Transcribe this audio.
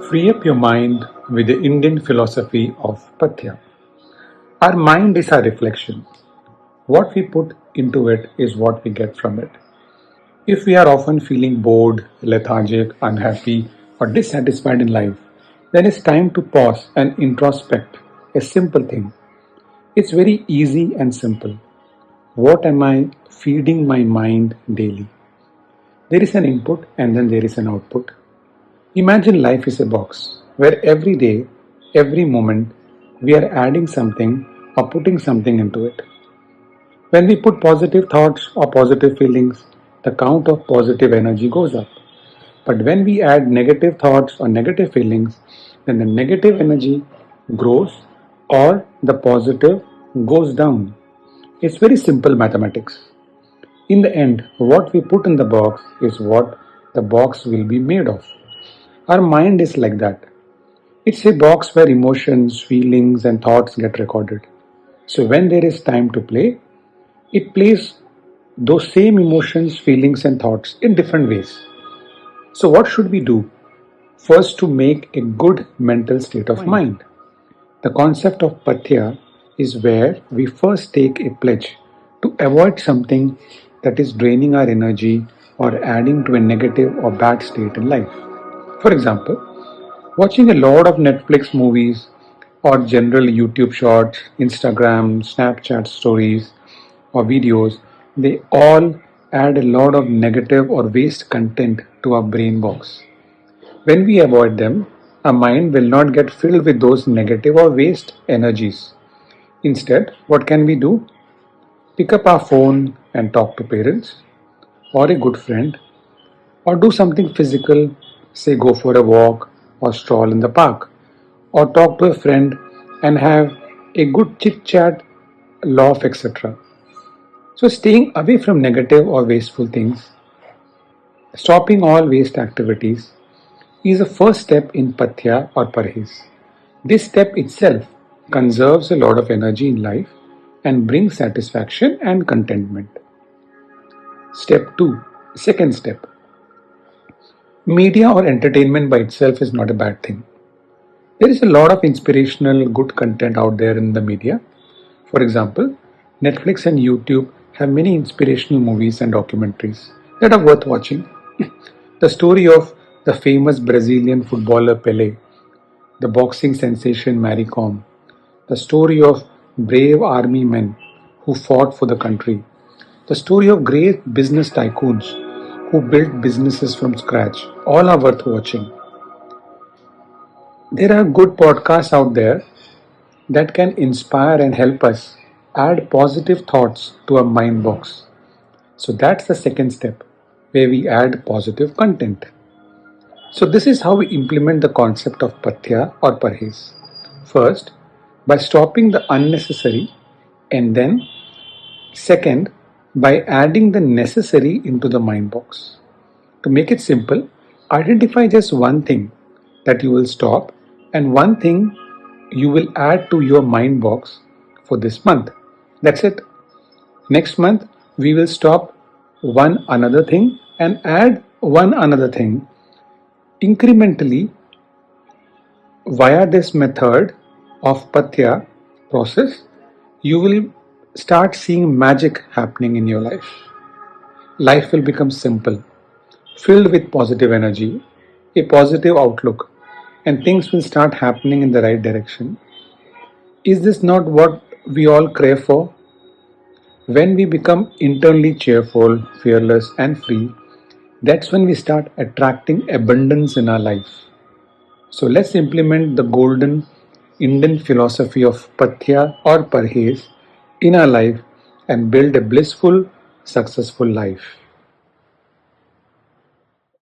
Free up your mind with the Indian philosophy of Pathya. Our mind is our reflection. What we put into it is what we get from it. If we are often feeling bored, lethargic, unhappy, or dissatisfied in life, then it's time to pause and introspect a simple thing. It's very easy and simple. What am I feeding my mind daily? There is an input and then there is an output. Imagine life is a box where every day, every moment, we are adding something or putting something into it. When we put positive thoughts or positive feelings, the count of positive energy goes up. But when we add negative thoughts or negative feelings, then the negative energy grows or the positive goes down. It's very simple mathematics. In the end, what we put in the box is what the box will be made of. Our mind is like that. It's a box where emotions, feelings, and thoughts get recorded. So when there is time to play, it plays those same emotions, feelings, and thoughts in different ways. So, what should we do? First, to make a good mental state of mind. The concept of Pathya is where we first take a pledge to avoid something that is draining our energy or adding to a negative or bad state in life. For example, watching a lot of Netflix movies or general YouTube shorts, Instagram, Snapchat stories, or videos, they all add a lot of negative or waste content to our brain box. When we avoid them, our mind will not get filled with those negative or waste energies. Instead, what can we do? Pick up our phone and talk to parents or a good friend or do something physical, say go for a walk or stroll in the park or talk to a friend and have a good chit chat, laugh, etc. So, staying away from negative or wasteful things, stopping all waste activities, is a first step in Pathya or Parhez. This step itself conserves a lot of energy in life and brings satisfaction and contentment. Step 2, second step. Media or entertainment by itself is not a bad thing. There is a lot of inspirational, good content out there in the media. For example, Netflix and YouTube have many inspirational movies and documentaries that are worth watching. The story of the famous Brazilian footballer Pelé, the boxing sensation Mary Kom, the story of brave army men who fought for the country, the story of great business tycoons who built businesses from scratch, all are worth watching. There are good podcasts out there that can inspire and help us add positive thoughts to our mind box. So that's the second step where we add positive content. So this is how we implement the concept of Pathya or Parhez. First, by stopping the unnecessary, and then second, by adding the necessary into the mind box. To make it simple, identify just one thing that you will stop and one thing you will add to your mind box for this month. That's it. Next month, we will stop one another thing and add one another thing incrementally via this method of Pathya process. You will start seeing magic happening in your life. Life will become simple, filled with positive energy, a positive outlook, and things will start happening in the right direction. Is this not what we all crave for? When we become internally cheerful, fearless, and free, that's when we start attracting abundance in our life. So let's implement the golden Indian philosophy of Pathya or Parhez in our life and build a blissful, successful life.